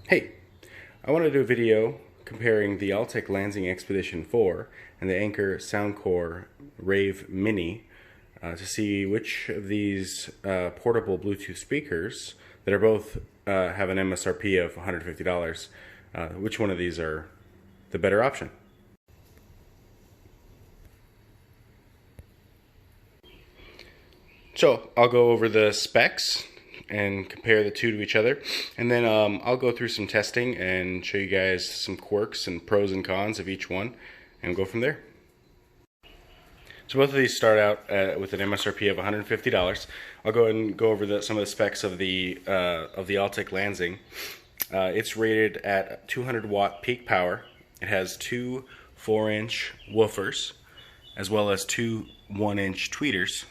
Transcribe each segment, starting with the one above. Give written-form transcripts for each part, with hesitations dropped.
Hey, I want to do a video comparing the Altec Landsing Xpedition 4 and the Anker Soundcore Rave Mini to see which of these portable Bluetooth speakers that are both have an MSRP of $150, which one of these are the better option. So I'll go over the specs and compare the two to each other, and then I'll go through some testing and show you guys some quirks and pros and cons of each one, and we'll go from there. So both of these start out with an MSRP of $150. I'll go ahead and go over some of the specs of the Altec Landsing. It's rated at 200 watt peak power. It has two 4-inch woofers as well as two 1-inch tweeters,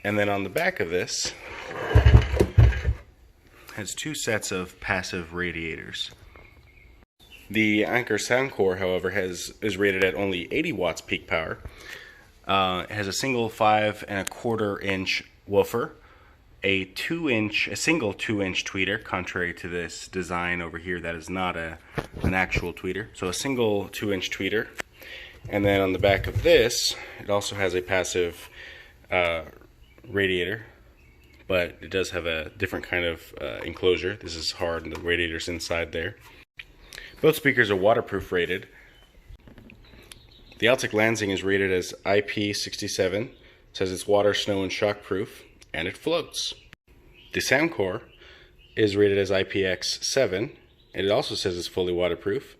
and then on the back of this has two sets of passive radiators. The Anker Soundcore, however, is rated at only 80 watts peak power. It has a single 5 1/4 inch woofer, a single 2-inch tweeter, contrary to this design over here that is not an actual tweeter. So a single 2-inch tweeter, and then on the back of this, it also has a passive radiator, but it does have a different kind of enclosure. This is hard and the radiator's inside there. Both speakers are waterproof rated. The Altec Landsing is rated as IP67, says it's water, snow, and shockproof, and it floats. The Soundcore is rated as IPX7, and it also says it's fully waterproof,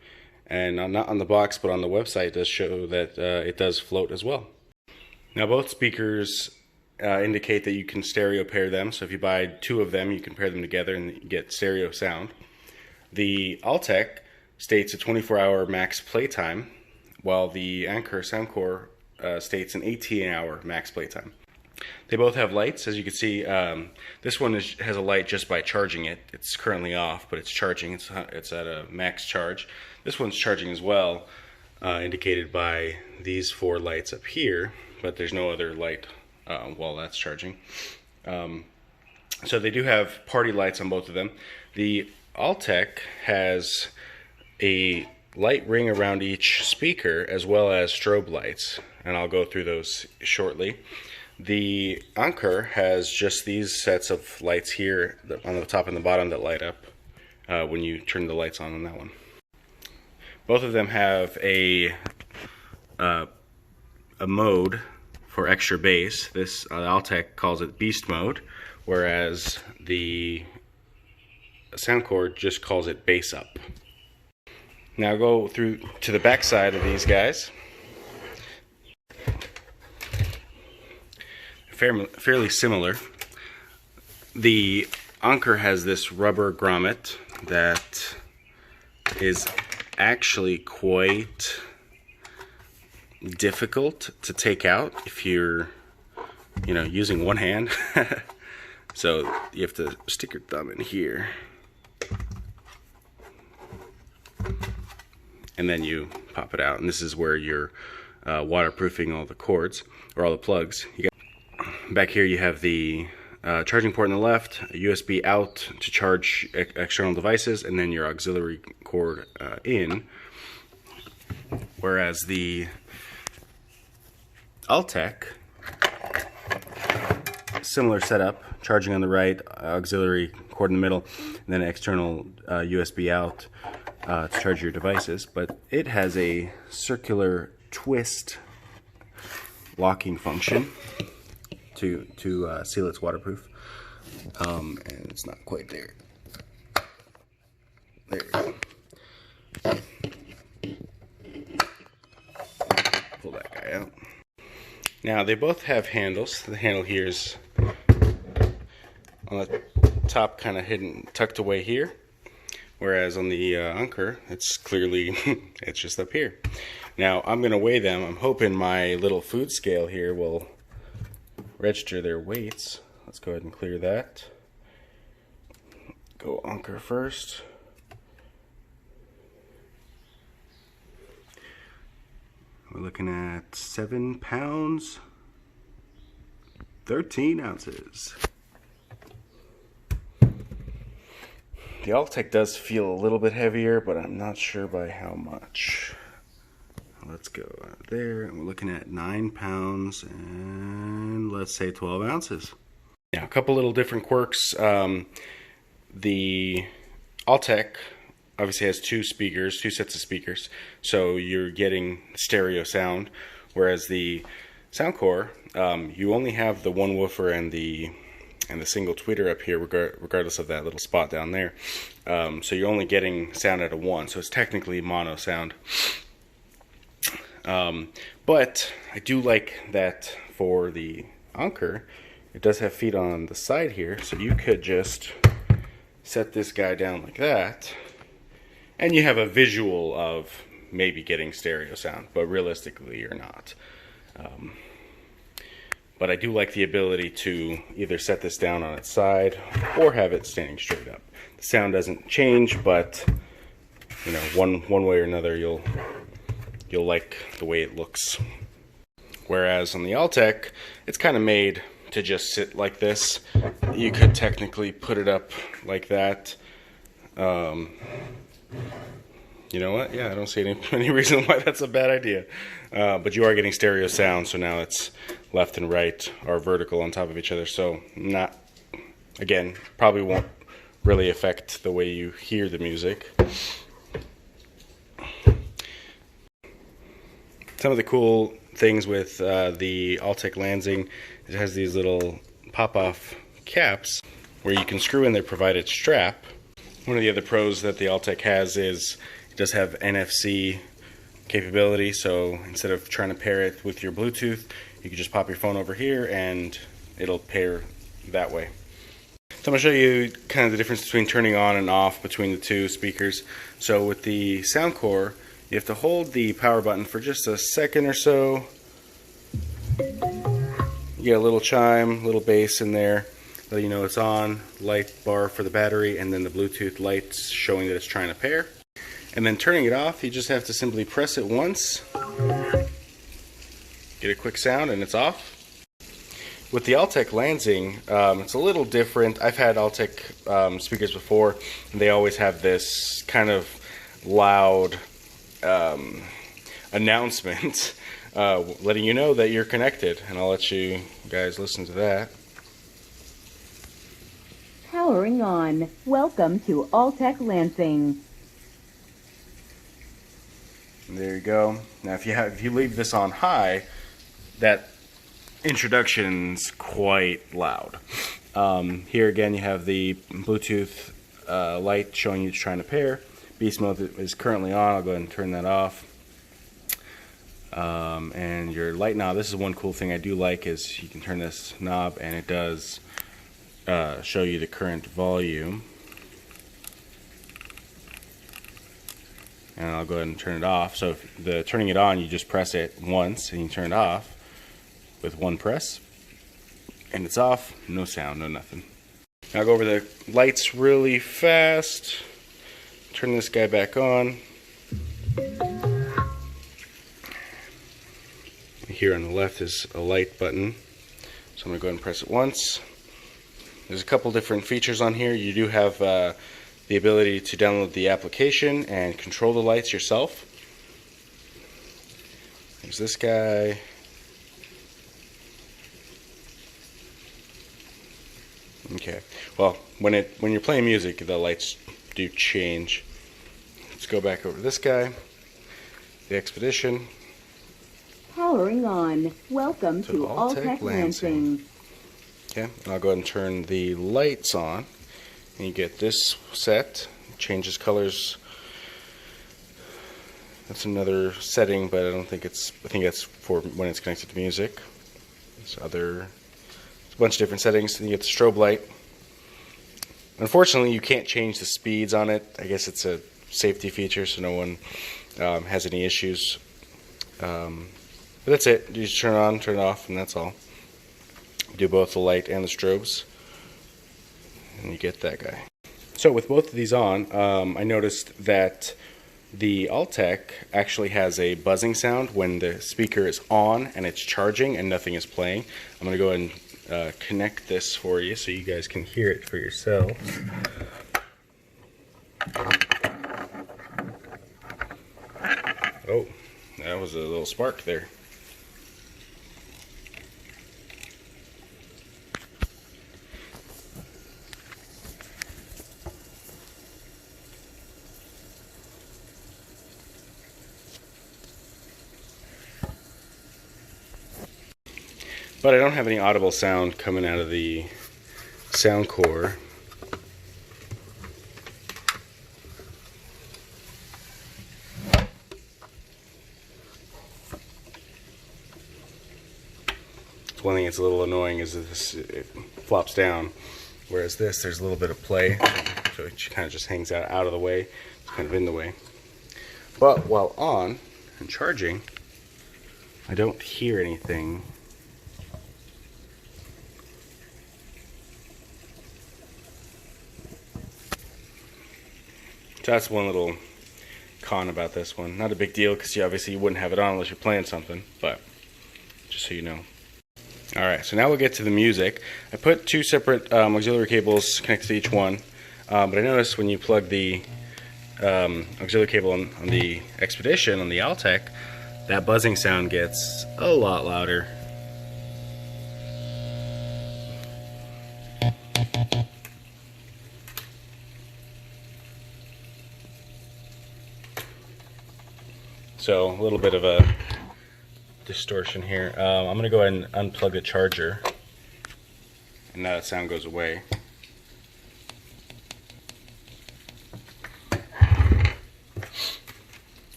and not on the box but on the website it does show that it does float as well. Now both speakers indicate that you can stereo pair them, so if you buy two of them you can pair them together and you get stereo sound. The Altec states a 24-hour max playtime, while the Anker Soundcore states an 18-hour max playtime. They both have lights, as you can see. This one has a light just by charging it. It's currently off, but it's charging. It's at a max charge. This one's charging as well, indicated by these 4 lights up here, but there's no other light while that's charging. So they do have party lights on both of them. The Altec has a light ring around each speaker as well as strobe lights, and I'll go through those shortly. The Anker has just these sets of lights here on the top and the bottom that light up when you turn the lights on that one. Both of them have a mode for extra bass. This Altec calls it Beast Mode, whereas the Soundcore just calls it Bass Up. Now go through to the back side of these guys. Fairly similar. The Anker has this rubber grommet that is actually quite difficult to take out if you're using one hand. So you have to stick your thumb in here, and then you pop it out, and this is where you're waterproofing all the cords or all the plugs. Back here you have the charging port on the left, a USB out to charge external devices, and then your auxiliary cord in. Whereas the Altec, similar setup, charging on the right, auxiliary cord in the middle, and then external USB out to charge your devices, but it has a circular twist locking function to seal its waterproof, and it's not quite there. There we go. Pull that guy out. Now they both have handles. The handle here is on the top, kind of hidden, tucked away here, whereas on the Anker it's clearly it's just up here. Now I'm going to weigh them. I'm hoping my little food scale here will register their weights. Let's go ahead and clear that. Go Anker first. We're looking at 7 pounds, 13 ounces. The Altec does feel a little bit heavier, but I'm not sure by how much. Let's go out there, and we're looking at 9 pounds and let's say 12 ounces. Now, a couple little different quirks. The Altec obviously has two sets of speakers, so you're getting stereo sound, whereas the Soundcore, you only have the one woofer and the single tweeter up here, regardless of that little spot down there. So you're only getting sound out of one, so it's technically mono sound. But I do like that for the Anker, it does have feet on the side here, so you could just set this guy down like that, and you have a visual of maybe getting stereo sound, but realistically you're not. But I do like the ability to either set this down on its side or have it standing straight up. The sound doesn't change, but you know, one way or another you'll like the way it looks. Whereas on the Altec, it's kind of made to just sit like this. You could technically put it up like that. You know what? Yeah, I don't see any reason why that's a bad idea. But you are getting stereo sound, so now it's left and right are vertical on top of each other. So not, again, probably won't really affect the way you hear the music. Some of the cool things with the Altec Landsing, it has these little pop-off caps where you can screw in their provided strap. One of the other pros that the Altec has is it does have NFC capability, so instead of trying to pair it with your Bluetooth, you can just pop your phone over here and it'll pair that way. So I'm going to show you kind of the difference between turning on and off between the two speakers. So with the Soundcore, you have to hold the power button for just a second or so. You get a little chime, little bass in there, let you know it's on, light bar for the battery, and then the Bluetooth lights showing that it's trying to pair. And then turning it off, you just have to simply press it once, get a quick sound, and it's off. With the Altec Landsing, it's a little different. I've had Altec speakers before, and they always have this kind of loud announcement letting you know that you're connected, and I'll let you guys listen to that. Powering on. Welcome to Altec Landsing. There you go. Now if you leave this on high, that introduction's quite loud. Here again you have the Bluetooth light showing you it's trying to pair. Beast mode is currently on. I'll go ahead and turn that off. And your light knob, this is one cool thing I do like, is you can turn this knob and it does show you the current volume. And I'll go ahead and turn it off. So if turning it on, you just press it once and you turn it off with one press. And it's off, no sound, no nothing. Now I'll go over the lights really fast. Turn this guy back on. Here on the left is a light button. So I'm going to go ahead and press it once. There's a couple different features on here. You do have the ability to download the application and control the lights yourself. There's this guy. Okay. Well, when you're playing music, the lights do change. Let's go back over to this guy, the Xpedition. Powering on. Welcome to Altec Landsing. Okay, I'll go ahead and turn the lights on, and you get this set. Changes colors. That's another setting, but I think that's for when it's connected to music. There's a bunch of different settings. And you get the strobe light. Unfortunately, you can't change the speeds on it. I guess it's a safety feature, so no one has any issues. But that's it. You just turn it on, turn it off, and that's all. Do both the light and the strobes, and you get that guy. So with both of these on, I noticed that the Altec actually has a buzzing sound when the speaker is on and it's charging and nothing is playing. I'm going to go ahead and connect this for you so you guys can hear it for yourselves. little spark there. But I don't have any audible sound coming out of the Soundcore. One thing that's a little annoying is that this, it flops down, whereas this, there's a little bit of play, so it kind of just hangs out of the way. It's kind of in the way. But while on and charging, I don't hear anything. So that's one little con about this one. Not a big deal, because you wouldn't have it on unless you're playing something, but just so you know. Alright, so now we'll get to the music. I put two separate auxiliary cables connected to each one, but I noticed when you plug the auxiliary cable on the Xpedition, on the Altec, that buzzing sound gets a lot louder. So a little bit of a distortion here. I'm going to go ahead and unplug the charger, and now that sound goes away.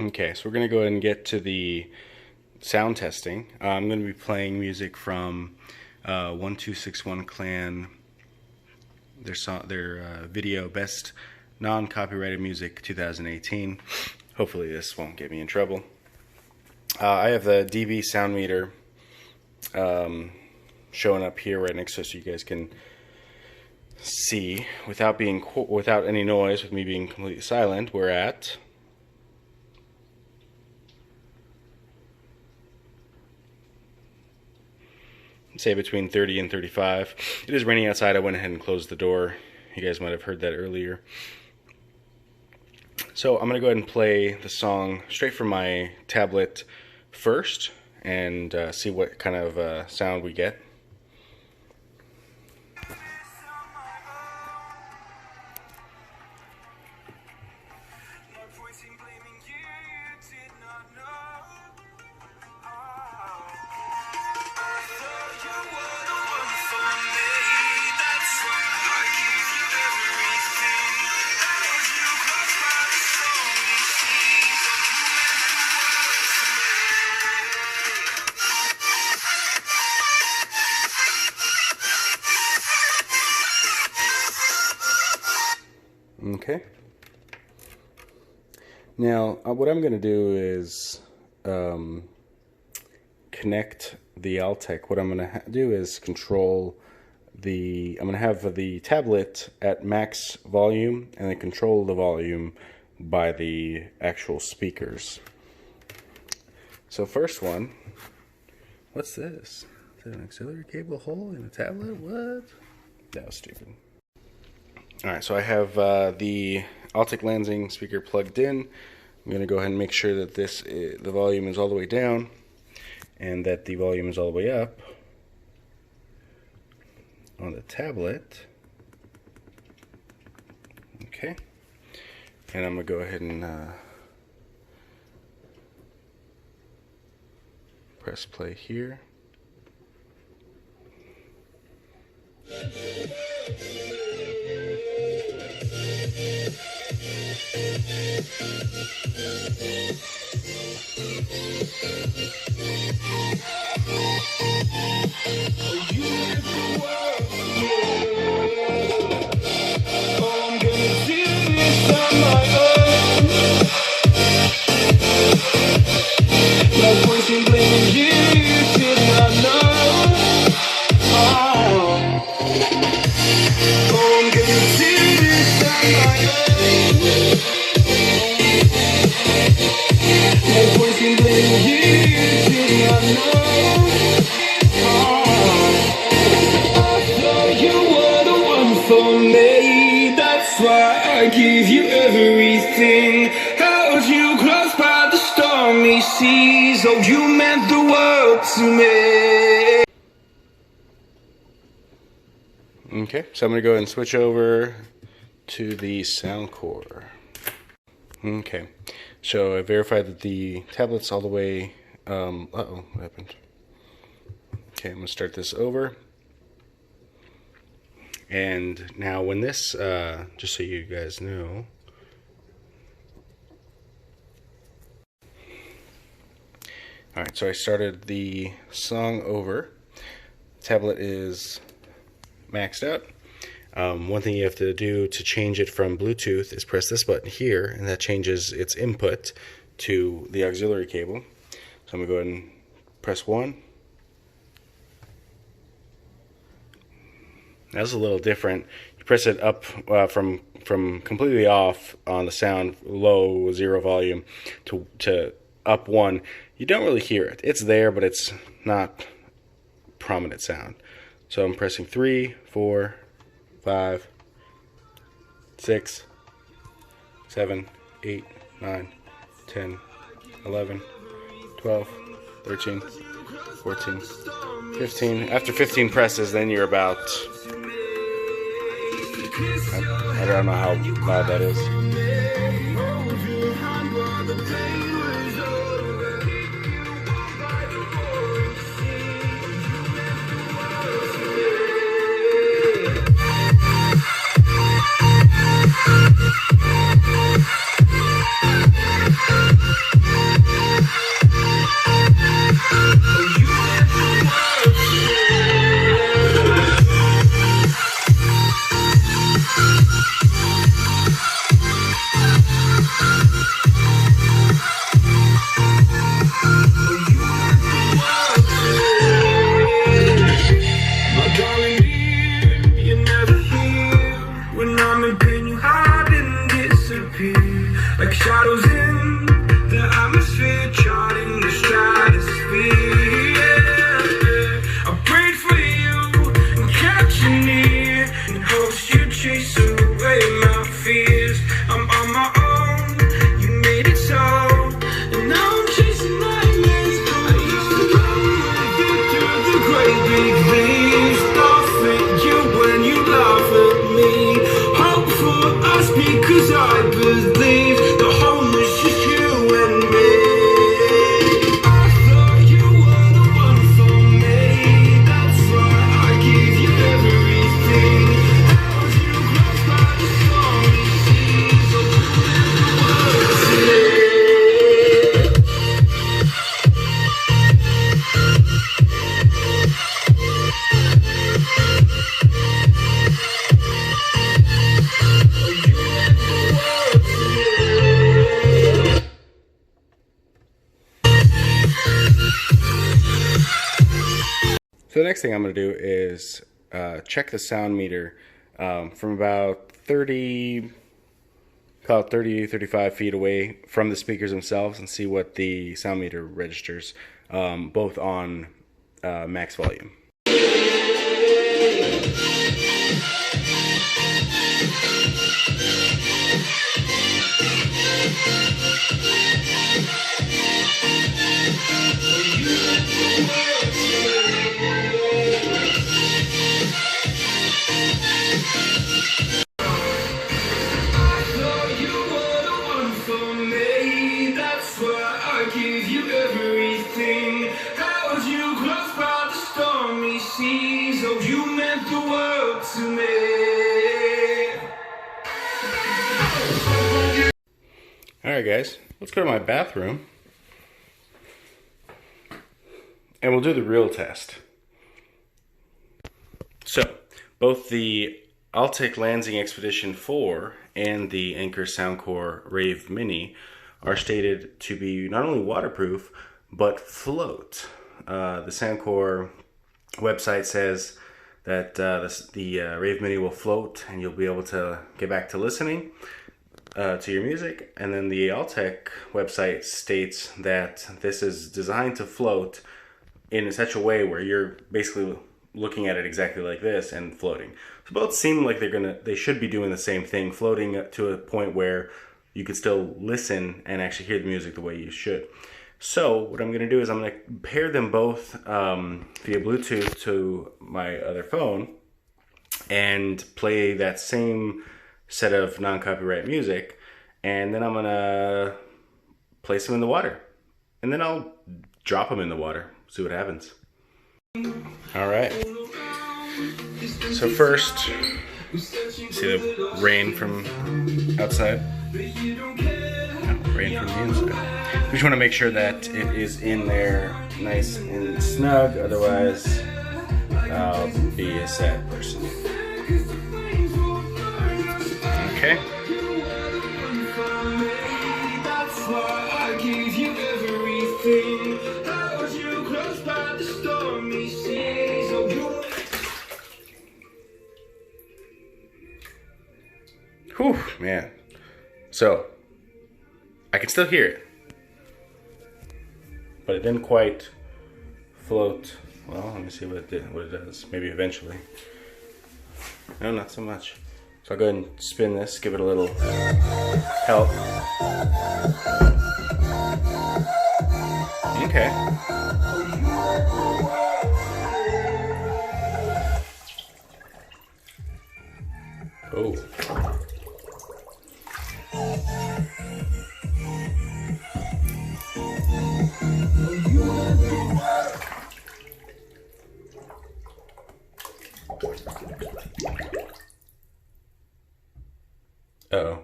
Okay, so we're going to go ahead and get to the sound testing. I'm going to be playing music from 1261 Clan, their video Best Non-Copyrighted Music 2018. Hopefully this won't get me in trouble. I have the dB sound meter showing up here right next to us so you guys can see without any noise, with me being completely silent. We're at say between 30 and 35. It is raining outside. I went ahead and closed the door. You guys might have heard that earlier. So I'm going to go ahead and play the song straight from my tablet first and see what kind of sound we get. Okay. Now, what I'm going to do is connect the Altec. What I'm going to do is control I'm going to have the tablet at max volume and then control the volume by the actual speakers. So first one, what's this? Is that an auxiliary cable hole in a tablet? What? That was stupid. Alright, so I have the Altec Landsing speaker plugged in. I'm going to go ahead and make sure that the volume is all the way down and that the volume is all the way up on the tablet. Okay. And I'm going to go ahead and press play here. I give you everything. How'd seas. Oh, you meant the world to me. Okay, so I'm going to go ahead and switch over to the Soundcore. Okay, so I verified that the tablet's all the way, uh-oh, what happened? Okay, I'm going to start this over. And now when this, just so you guys know, alright, so I started the song over. Tablet is maxed out. One thing you have to do to change it from Bluetooth is press this button here, and that changes its input to the auxiliary cable. So I'm going to go ahead and press 1. That's a little different. You press it up from completely off on the sound, low, 0 volume, to up 1. You don't really hear it. It's there, but it's not prominent sound. So I'm pressing 3, 4, 5, 6, 7, 8, 9, 10, 11, 12, 13, 14, 15. After 15 presses, then you're about... I don't know how loud that is. Like shadows in the atmosphere, charting the stratosphere. Yeah. I prayed for you and kept you near, in hopes you'd chase away my fears. I'm on my own, you made it so, and now I'm chasing nightmares. I used to run with you through the great big leaves, laugh at you when you laugh at me. Hope for us because I believe. So the next thing I'm going to do is check the sound meter from about 30, 35 feet away from the speakers themselves and see what the sound meter registers, both on max volume. Alright guys, let's go to my bathroom and we'll do the real test. So, both the Altec Landsing Xpedition 4 and the Anker Soundcore Rave Mini are stated to be not only waterproof, but float. The Soundcore website says that the Rave Mini will float and you'll be able to get back to listening to your music. And then the Altec website states that this is designed to float in such a way where you're basically looking at it exactly like this and floating. So both seem like they should be doing the same thing, floating to a point where you can still listen and actually hear the music the way you should. So what I'm going to do is I'm going to pair them both via Bluetooth to my other phone and play that same set of non-copyright music, and then I'm going to place them in the water, and then I'll drop them in the water, see what happens. Alright, so first, see the rain from outside? No, rain from the inside. We just want to make sure that it is in there nice and snug, otherwise I'll be a sad person. Okay. Whew, man. So, I can still hear it. But it didn't quite float. Well, let me see what it does. Maybe eventually. No, not so much. So I'll go ahead and spin this, give it a little help. Okay. Oh. Uh-oh.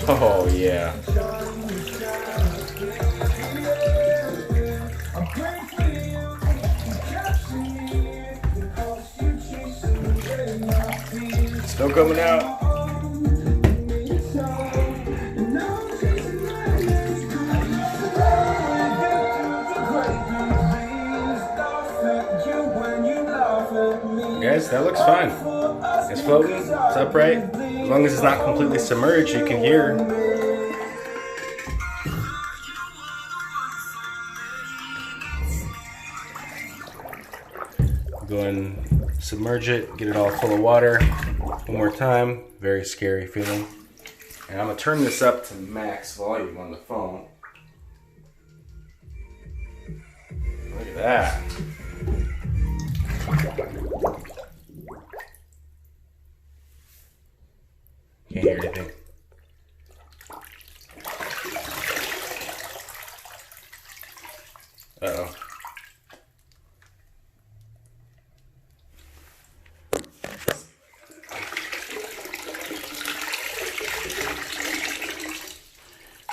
Oh, yeah. Still coming out. Guys, that looks fine. It's floating, it's upright. As long as it's not completely submerged, you can hear. Go and submerge it, get it all full of water. One more time. Very scary feeling. And I'm going to turn this up to max volume on the phone. Look at that. Can't hear anything. Uh-oh.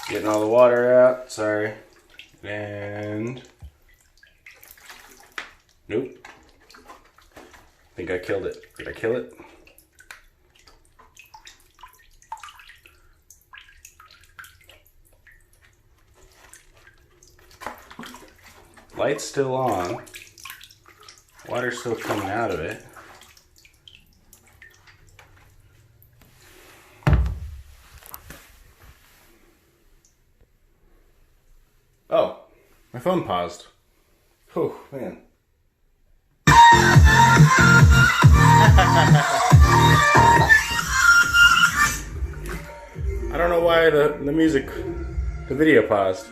Getting all the water out, sorry. And nope. I think I killed it. Did I kill it? Light's still on. Water's still coming out of it. Oh, my phone paused. Oh, man. I don't know why the video paused.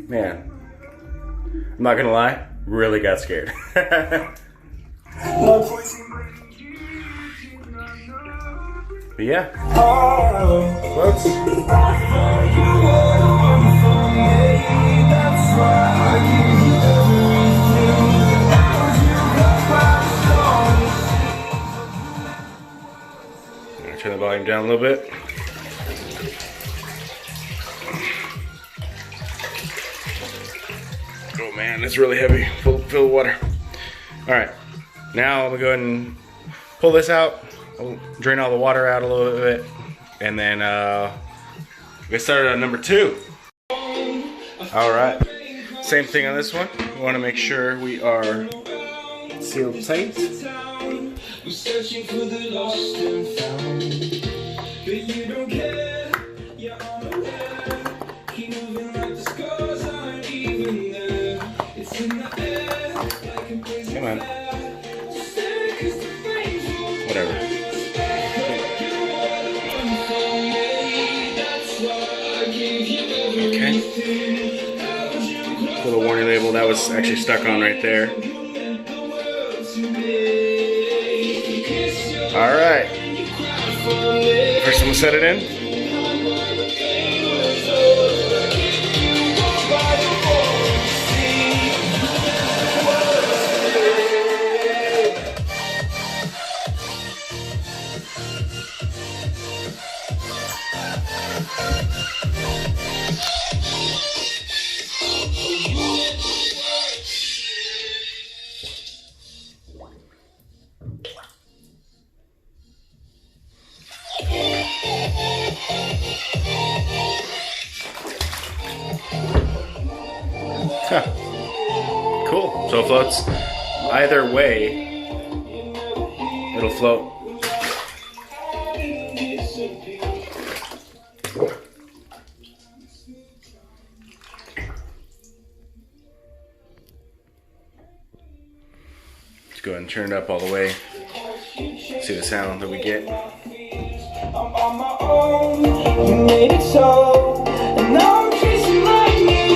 Man, I'm not gonna lie, really got scared. But yeah, folks. Turn the volume down a little bit. Oh man, it's really heavy, full of water. All right, now I'm gonna go ahead and pull this out. I'll drain all the water out a little bit, and then get started on number 2. All right, same thing on this one. We want to make sure we are sealed tight. We're searching for the lost and found, but you don't care. You're unaware. Keep moving like the scars aren't even there. It's in the air like a blazing Come on. Whatever. was actually stuck on right there. Alright. First I'm gonna set it in. Huh. Cool. So it floats either way. It'll float. Let's go ahead and turn it up all the way. See the sound that we get. I'm on my own, you made it so, and now I'm chasing my dreams.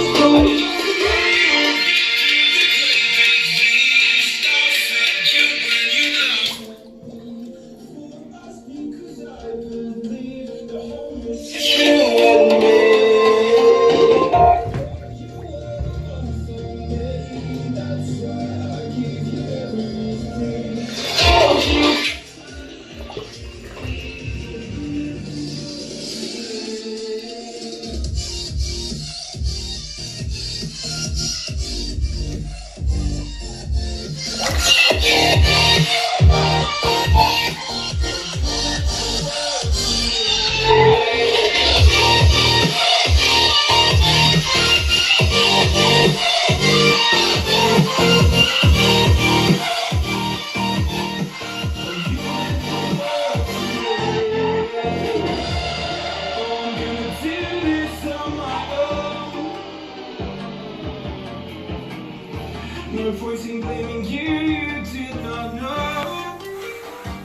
No voicing blaming you did not know.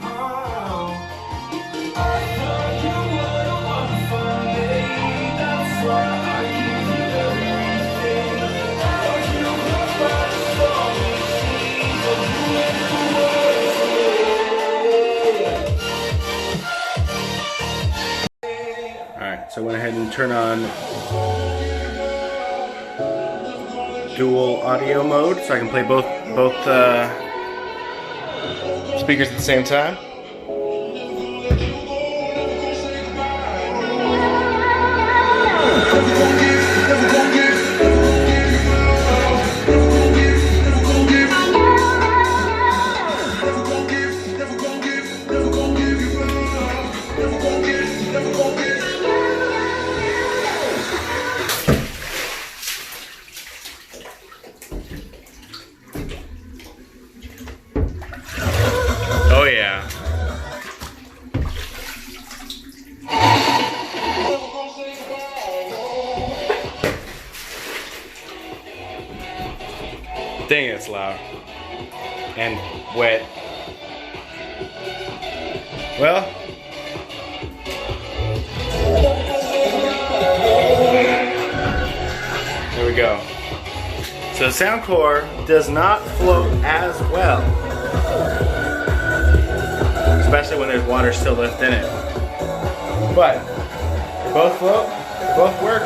Oh, I thought you were the one for me. That's why I give you everything. But you look back for me, but you went away. Alright, so I went ahead and turned on dual audio mode so I can play both speakers at the same time. Oh yeah. Dang, it's loud and wet. Well, there we go. So the Soundcore does not float as well, especially when there's water still left in it. But they both float, they both work,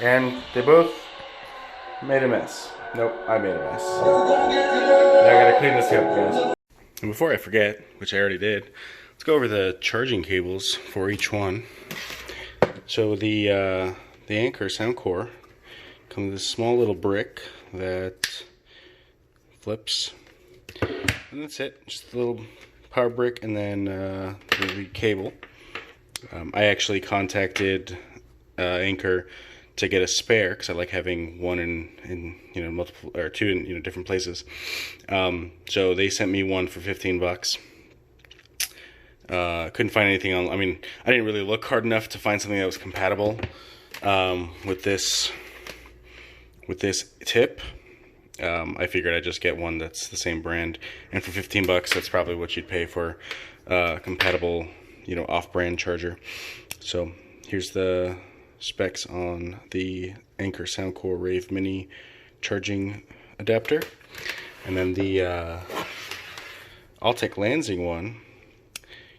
and they both made a mess. Nope, I made a mess. Now I gotta clean this up, guys. And before I forget, which I already did, let's go over the charging cables for each one. So the Anker Soundcore comes with this small little brick that flips. And that's it, just a little power brick and then the cable. I actually contacted Anker to get a spare because I like having one in multiple or two in different places. So they sent me one for $15. Couldn't find anything on. I mean, I didn't really look hard enough to find something that was compatible with this tip. I figured I'd just get one that's the same brand, and for $15, that's probably what you'd pay for a compatible, off-brand charger. So here's the specs on the Anker Soundcore Rave Mini charging adapter. And then the Altec Landsing one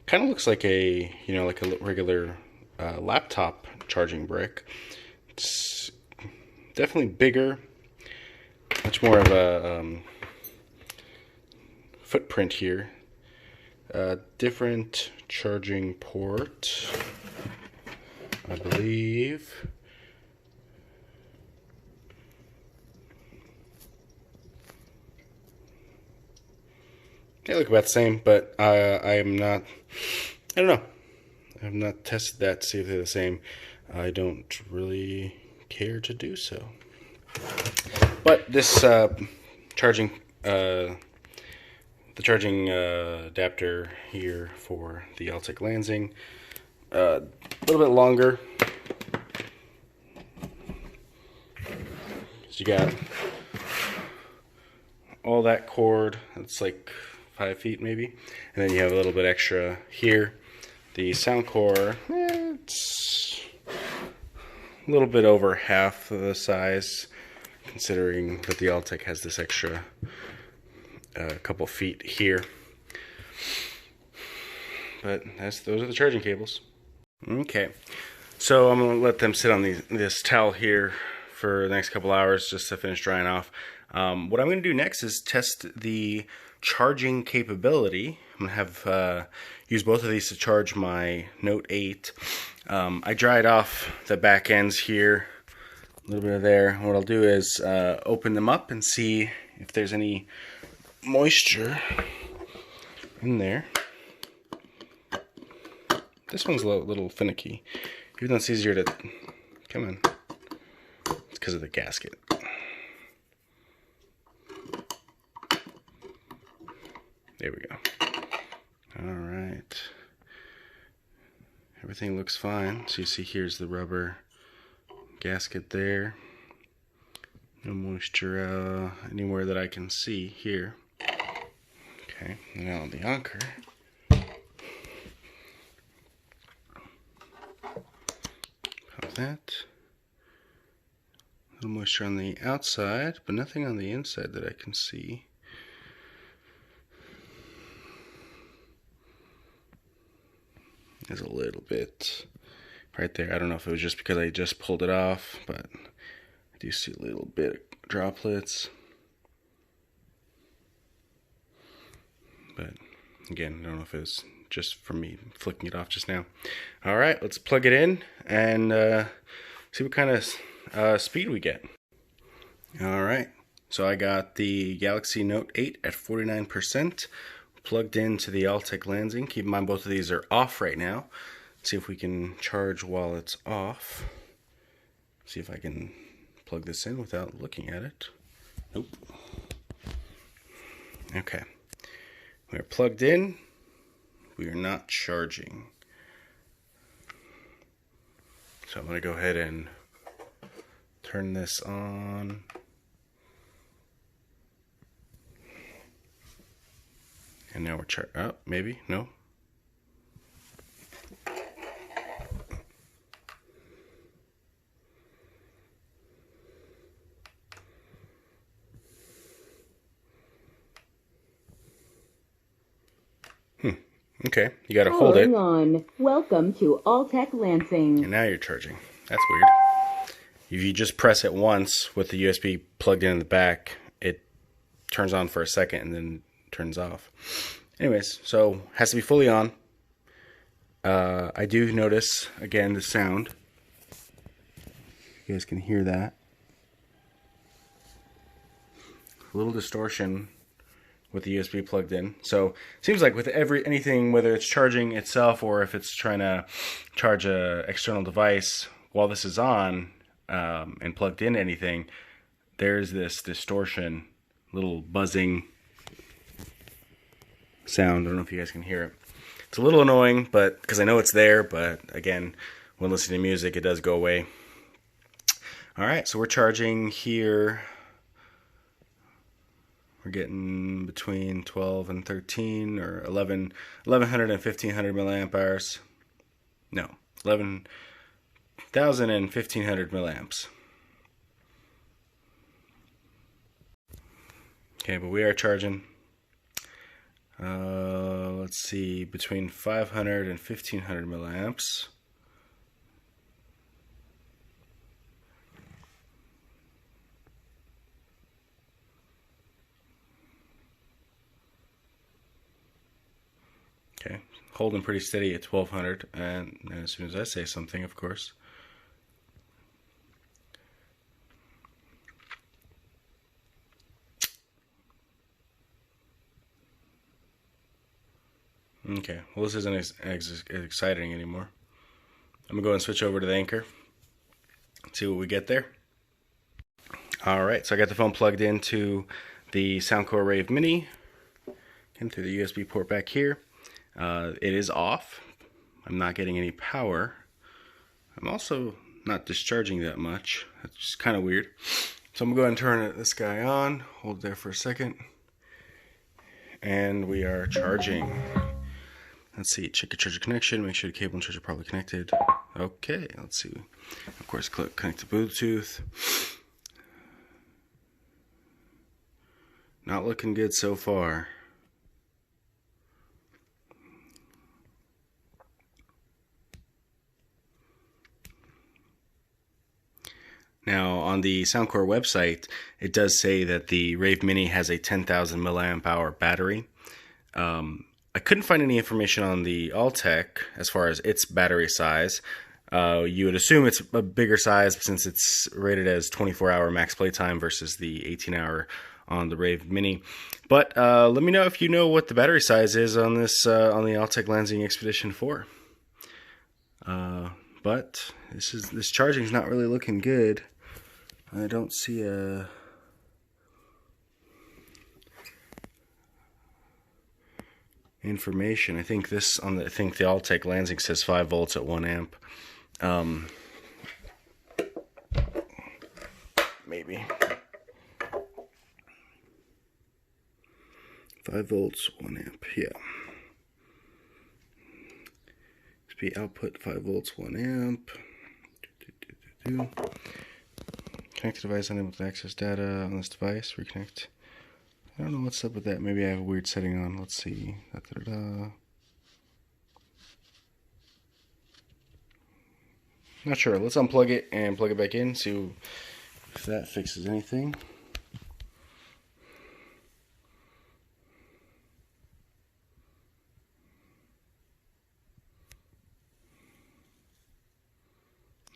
kind of looks like a, like a regular laptop charging brick. It's definitely bigger, much more of a footprint here. Different charging port, I believe. They look about the same, but I don't know. I have not tested that to see if they're the same. I don't really care to do so. But this charging adapter here for the Altec Landsing, a little bit longer. So you got all that cord. It's like 5 feet maybe, and then you have a little bit extra here. The Soundcore, it's a little bit over half of the size, considering that the Altec has this extra couple feet here. But those are the charging cables. Okay, so I'm gonna let them sit on this towel here for the next couple hours just to finish drying off. What I'm gonna do next is test the charging capability. I'm gonna have use both of these to charge my Note 8. I dried off the back ends here, a little bit of there. What I'll do is open them up and see if there's any moisture in there. This one's a little finicky, even though it's easier to come in. It's because of the gasket. There we go. Alright. Everything looks fine. So you see here's the rubber gasket there. No moisture anywhere that I can see here. Okay, now the Anker. Pop that. A little moisture on the outside, but nothing on the inside that I can see. There's a little bit right there. I don't know if it was just because I just pulled it off, but I do see a little bit of droplets. But again, I don't know if it was just from me flicking it off just now. Alright, let's plug it in and see what kind of speed we get. Alright, so I got the Galaxy Note 8 at 49%. Plugged into the Altec Landsing. Keep in mind both of these are off right now. See if we can charge while it's off. See if I can plug this in without looking at it. Nope. Okay. We're plugged in. We are not charging. So I'm going to go ahead and turn this on. And now we're oh, maybe, no. Okay, you gotta hold it. On. Welcome to Altec Landsing. And now you're charging. That's weird. If you just press it once with the USB plugged in the back, it turns on for a second and then turns off. Anyways, so has to be fully on. I do notice again the sound. You guys can hear that. A little distortion with the USB plugged in. So it seems like with anything, whether it's charging itself or if it's trying to charge a external device while this is on and plugged in anything, there's this distortion, little buzzing sound. I don't know if you guys can hear it. It's a little annoying, but because I know it's there, but again, when listening to music, it does go away. Alright, so we're charging here. We're getting between 12 and 13 or 1100 and 1500 milliamp hours. No, 1,000 and 1,500 milliamps. Okay, but we are charging, let's see, between 500 and 1,500 milliamps. Okay, holding pretty steady at 1,200, and as soon as I say something, of course. Okay, well, this isn't as exciting anymore. I'm going to go and switch over to the Anker, see what we get there. Alright, so I got the phone plugged into the Soundcore Rave Mini, and through the USB port back here. It is off. I'm not getting any power. I'm also not discharging that much. That's just kind of weird. So I'm going to go ahead and turn this guy on, hold it there for a second, and we are charging. Let's see, check your charger connection, make sure the cable and charger are probably connected. Okay, let's see. Of course, connect to Bluetooth. Not looking good so far. Now, on the Soundcore website, it does say that the Rave Mini has a 10,000 milliamp hour battery. I couldn't find any information on the Altec as far as its battery size. You would assume it's a bigger size since it's rated as 24-hour max playtime versus the 18-hour on the Rave Mini. But let me know if you know what the battery size is on this on the Altec Landsing Xpedition 4. But this charging's not really looking good. I don't see a information. I think the Altec Landsing says 5 volts at 1 amp. Maybe 5 volts, 1 amp. Yeah. Speed output 5 volts, 1 amp. Connected device unable to access data on this device. Reconnect. I don't know what's up with that. Maybe I have a weird setting on. Let's see. Not sure. Let's unplug it and plug it back in. See if that fixes anything.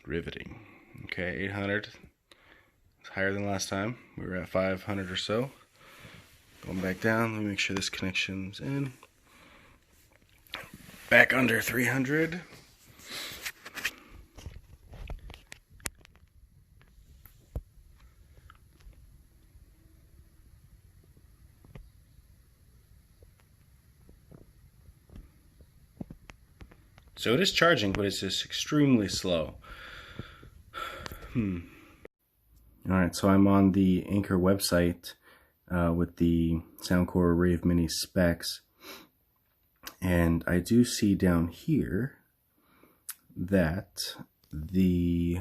Riveting. Okay, 800. It's higher than last time. We were at 500 or so. Going back down. Let me make sure this connection's in. Back under 300. So it is charging, but it's just extremely slow. Alright, so I'm on the Anker website with the Soundcore Rave Mini specs. And I do see down here that the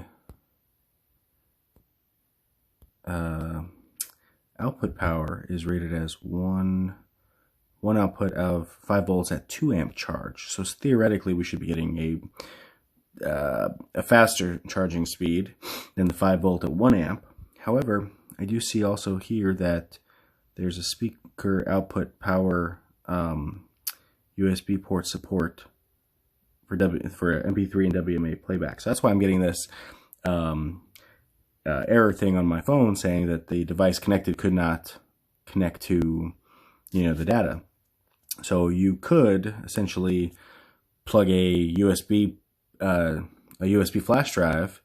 output power is rated as one output of 5 volts at 2 amp charge. So theoretically we should be getting a faster charging speed than the 5 volt at 1 amp. However, I do see also here that there's a speaker output power USB port support for MP3 and WMA playback. So that's why I'm getting this error thing on my phone saying that the device connected could not connect to, the data. So you could essentially plug a USB flash drive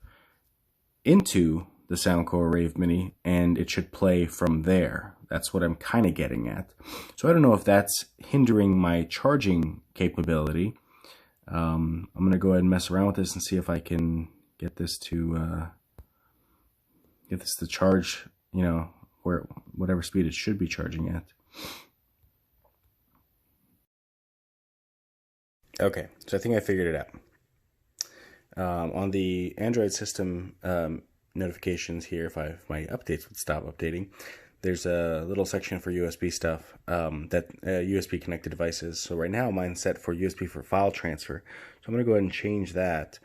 into the Soundcore Rave Mini, and it should play from there. That's what I'm kind of getting at. So I don't know if that's hindering my charging capability. I'm going to go ahead and mess around with this and see if I can get this to charge, whatever speed it should be charging at. Okay, so I think I figured it out. On the Android system notifications here, if my updates would stop updating, there's a little section for USB stuff, USB connected devices. So right now mine's set for USB for file transfer. So I'm going to go ahead and change that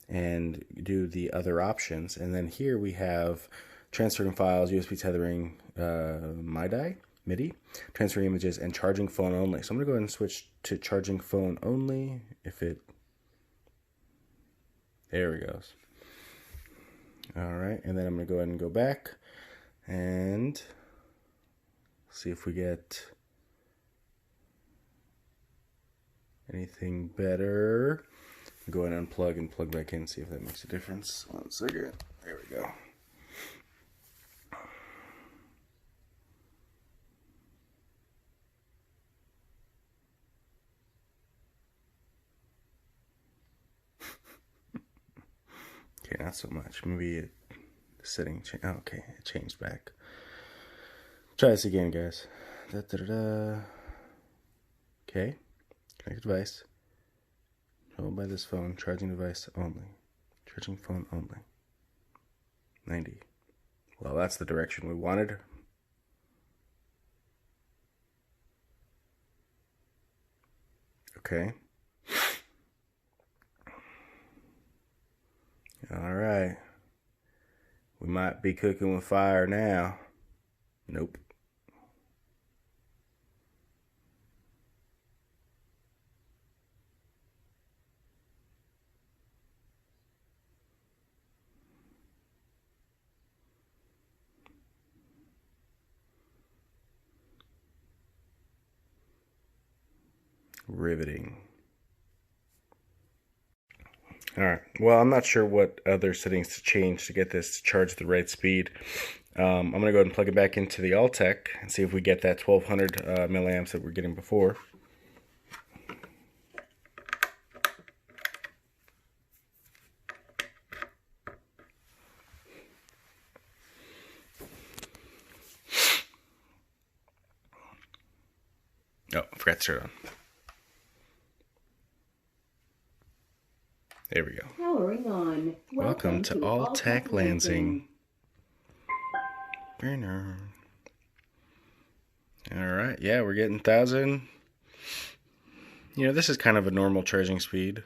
and do the other options. And then here we have transferring files, USB tethering, MIDI, transferring images, and charging phone only. So I'm going to go ahead and switch to charging phone only. There we go. All right, and then I'm going to go ahead and go back and see if we get anything better. Go ahead and unplug and plug back in, see if that makes a difference. 1 second. There we go. Okay, not so much. Maybe the setting changed. Oh, okay, it changed back. Try this again, guys. Okay, connect device. Held by this phone. Charging device only. Charging phone only. 90. Well, that's the direction we wanted. Okay. All right. We might be cooking with fire now. Nope. Riveting. Alright, well, I'm not sure what other settings to change to get this to charge the right speed. I'm going to go ahead and plug it back into the Altec and see if we get that 1200 milliamps that we're getting before. Oh, I forgot to turn it on. There we go. Powering on. Welcome to Altec Landsing. Alright, yeah, we're getting 1000. You know, this is kind of a normal charging speed,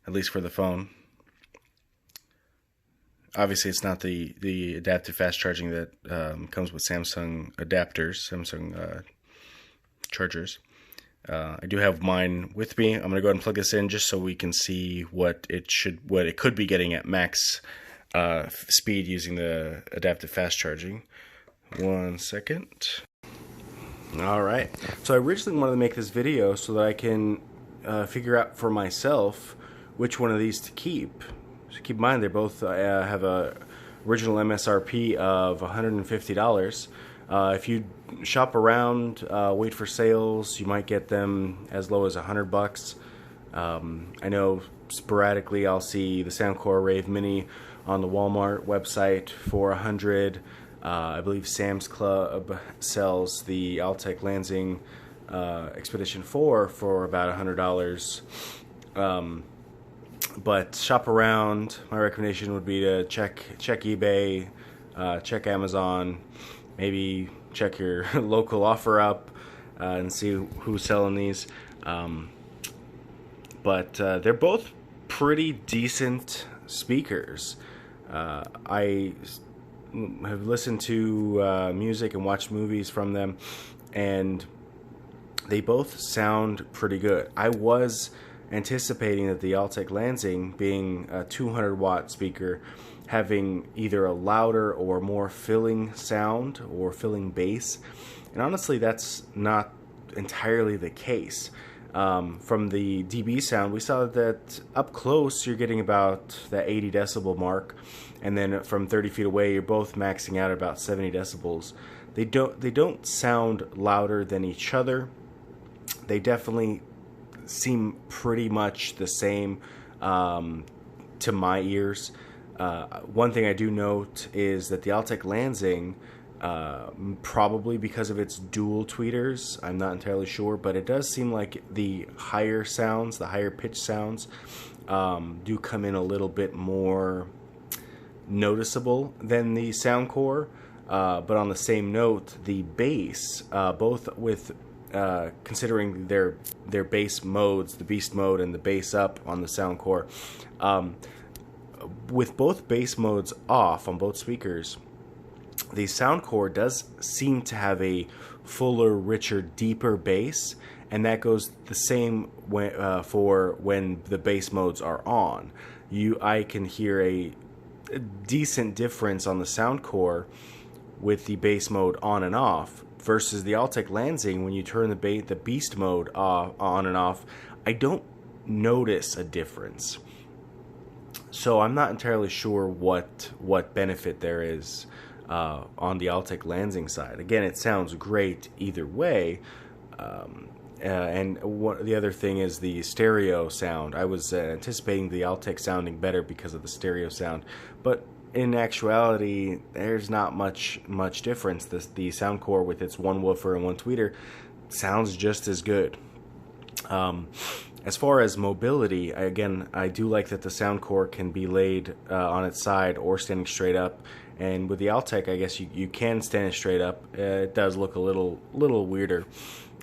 at least for the phone. Obviously, it's not the adaptive fast charging that comes with Samsung adapters, Samsung chargers. I do have mine with me. I'm going to go ahead and plug this in just so we can see what it could be getting at max speed using the adaptive fast charging. 1 second. Alright, so I originally wanted to make this video so that I can figure out for myself which one of these to keep. So keep in mind they both have a original MSRP of $150. If you shop around, wait for sales, you might get them as low as $100. I know sporadically I'll see the Soundcore Rave Mini on the Walmart website for $100. I believe Sam's Club sells the Altec Landsing Xpedition 4 for about $100. But shop around. My recommendation would be to check eBay, check Amazon, maybe check your local offer up and see who's selling these. But they're both pretty decent speakers. I have listened to music and watched movies from them, and they both sound pretty good. I was anticipating that the Altec Landsing, being a 200 watt speaker, having either a louder or more filling sound or filling bass, and honestly that's not entirely the case. From the dB sound, we saw that up close you're getting about that 80 decibel mark, and then from 30 feet away you're both maxing out at about 70 decibels. They don't sound louder than each other. They definitely seem pretty much the same to my ears. One thing I do note is that the Altec Landsing, probably because of its dual tweeters, I'm not entirely sure, but it does seem like the higher sounds, the higher pitch sounds, do come in a little bit more noticeable than the Soundcore, but on the same note, the bass, both with considering their bass modes, the beast mode and the bass up on the Soundcore, with both bass modes off on both speakers, the Soundcore does seem to have a fuller, richer, deeper bass, and that goes the same for when the bass modes are on. I can hear a decent difference on the Soundcore with the bass mode on and off versus the Altec Landsing. When you turn the beast mode on and off, I don't notice a difference. So I'm not entirely sure what benefit there is on the Altec Landsing side. Again, it sounds great either way. And the other thing is the stereo sound. I was anticipating the Altec sounding better because of the stereo sound, but in actuality, there's not much difference. The Soundcore with its one woofer and one tweeter sounds just as good. As far as mobility, I do like that the Soundcore can be laid on its side or standing straight up. And with the Altec, I guess you can stand it straight up. It does look a little weirder,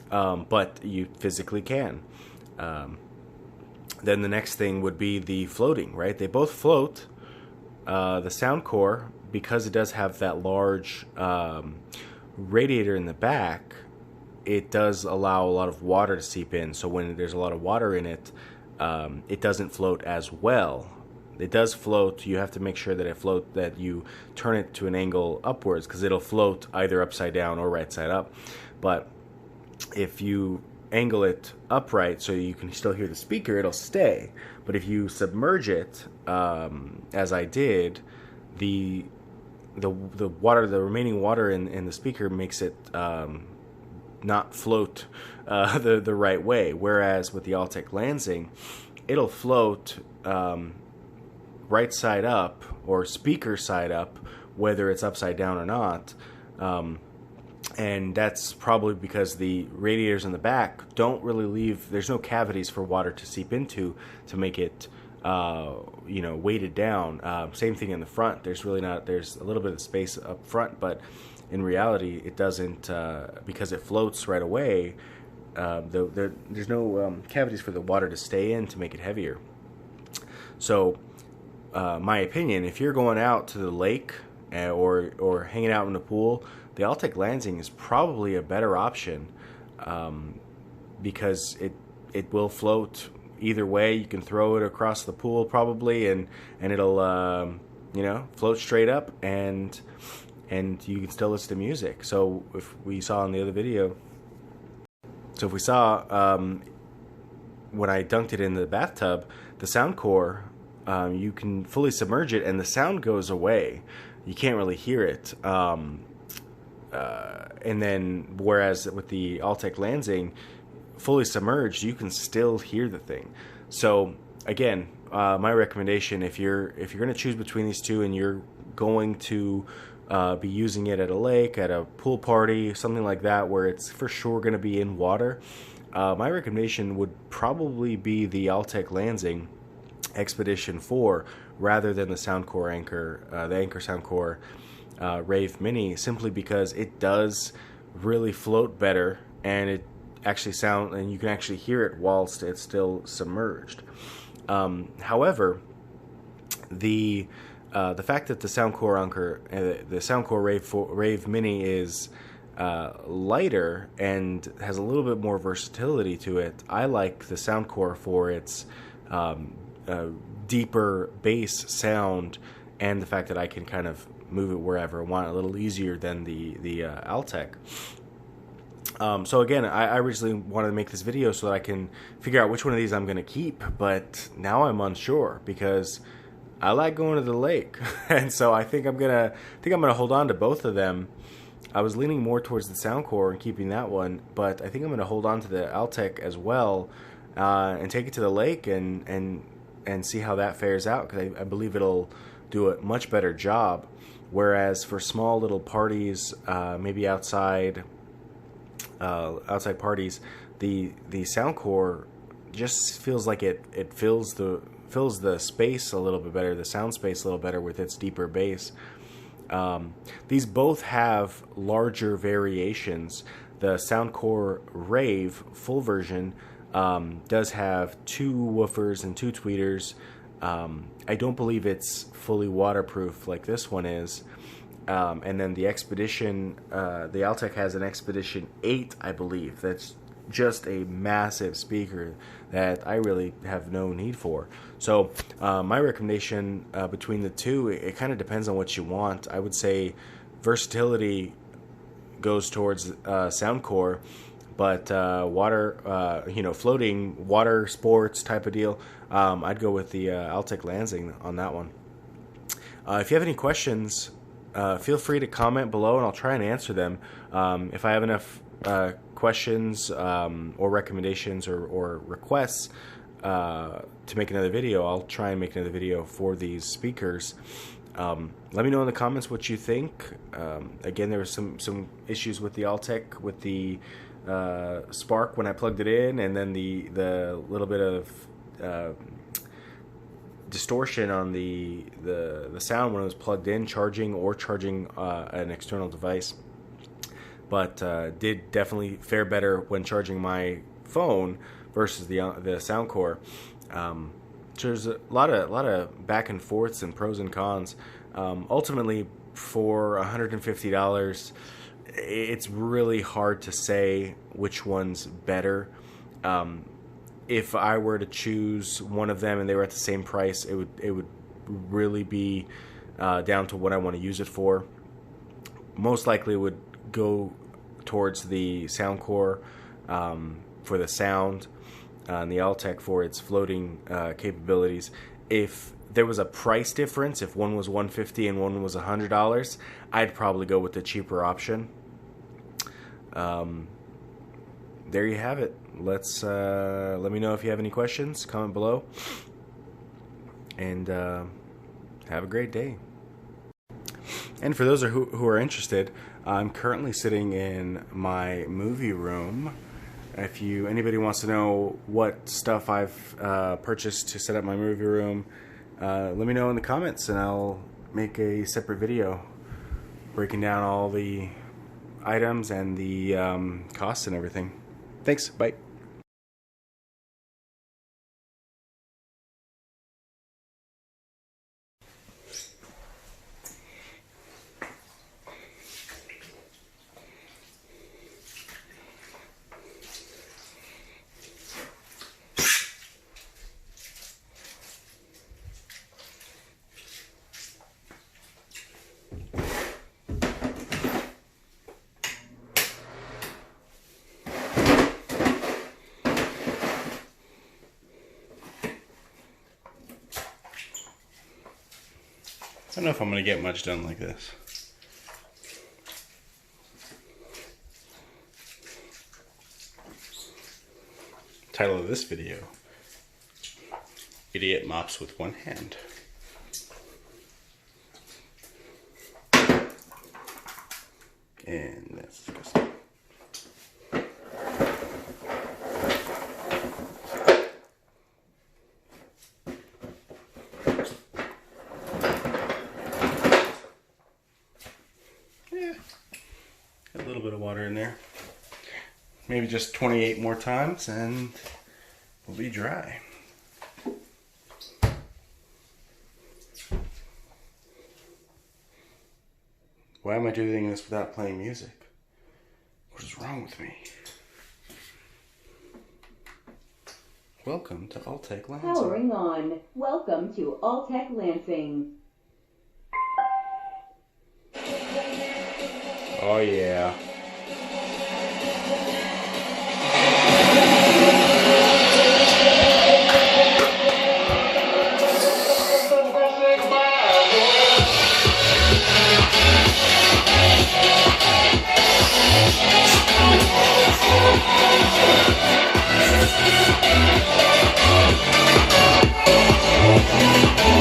but you physically can. Then the next thing would be the floating, right? They both float. The Soundcore, because it does have that large radiator in the back, it does allow a lot of water to seep in. So when there's a lot of water in it, it doesn't float as well. It does float. You have to make sure that you turn it to an angle upwards, because it'll float either upside down or right side up. But if you angle it upright so you can still hear the speaker, it'll stay. But if you submerge it, as I did, the remaining water in the speaker makes it not float the right way. Whereas with the Altec Landsing, it'll float right side up or speaker side up, whether it's upside down or not. And that's probably because the radiators in the back don't really leave, there's no cavities for water to seep into to make it, weighted down. Same thing in the front. There's a little bit of space up front, but in reality, it doesn't, because it floats right away. There's no cavities for the water to stay in to make it heavier. So, my opinion, if you're going out to the lake or hanging out in the pool, the Altec Landsing is probably a better option, because it will float either way. You can throw it across the pool probably, and it'll float straight up, and you can still listen to music. So if we saw in the other video, when I dunked it in the bathtub, the Soundcore, you can fully submerge it and the sound goes away. You can't really hear it. And then, whereas with the Altec Landsing, fully submerged, you can still hear the thing. So again, my recommendation, if you're going to choose between these two and you're going to be using it at a lake, at a pool party, something like that, where it's for sure going to be in water, my recommendation would probably be the Altec Landsing Xpedition 4 rather than the Soundcore Anker Soundcore Rave Mini, simply because it does really float better, and it actually you can actually hear it whilst it's still submerged. However, the fact that the Soundcore Rave Mini is lighter and has a little bit more versatility to it, I like the Soundcore for its deeper bass sound, and the fact that I can kind of move it wherever I want a little easier than the Altec. So again, I originally wanted to make this video so that I can figure out which one of these I'm going to keep, but now I'm unsure because I like going to the lake, and so I think I'm gonna hold on to both of them. I was leaning more towards the Soundcore and keeping that one, but I think I'm gonna hold on to the Altec as well, and take it to the lake and see how that fares out, because I believe it'll do a much better job. Whereas for small little parties, maybe outside parties, the Soundcore just feels like it fills the fills the space a little bit better, the sound space a little better with its deeper bass. These both have larger variations. The Soundcore Rave full version does have 2 woofers and 2 tweeters. I don't believe it's fully waterproof like this one is. And then the Xpedition, the Altec has an Xpedition 8, I believe. That's just a massive speaker that I really have no need for. So my recommendation between the two, it kind of depends on what you want. I would say versatility goes towards Soundcore, but water, floating water sports type of deal, I'd go with the Altec Landsing on that one. If you have any questions, feel free to comment below and I'll try and answer them. If I have enough questions or recommendations or requests to make another video, I'll try and make another video for these speakers. Let me know in the comments what you think. Again, there was some issues with the Altec with the spark when I plugged it in, and then the little bit of distortion on the sound when it was plugged in, charging an external device. But did definitely fare better when charging my phone versus the Soundcore. So there's a lot of back and forths and pros and cons. Ultimately, for $150, it's really hard to say which one's better. If I were to choose one of them and they were at the same price, it would really be down to what I want to use it for. Most likely, it would go towards the Soundcore for the sound, and the Altec for its floating capabilities. If there was a price difference, if one was $150 and one was $100, I'd probably go with the cheaper option. There you have it. Let me know if you have any questions. Comment below, and have a great day. And for those who are interested, I'm currently sitting in my movie room. If anybody wants to know what stuff I've purchased to set up my movie room, let me know in the comments, and I'll make a separate video breaking down all the items and the costs and everything. Thanks. Bye. I don't know if I'm going to get much done like this. Title of this video: Idiot Mops with One Hand. And that's disgusting. A little bit of water in there. Maybe just 28 more times and we'll be dry. Why am I doing this without playing music? What is wrong with me? Welcome to Altec Lansing. Powering on. Welcome to Altec Lansing. Oh yeah.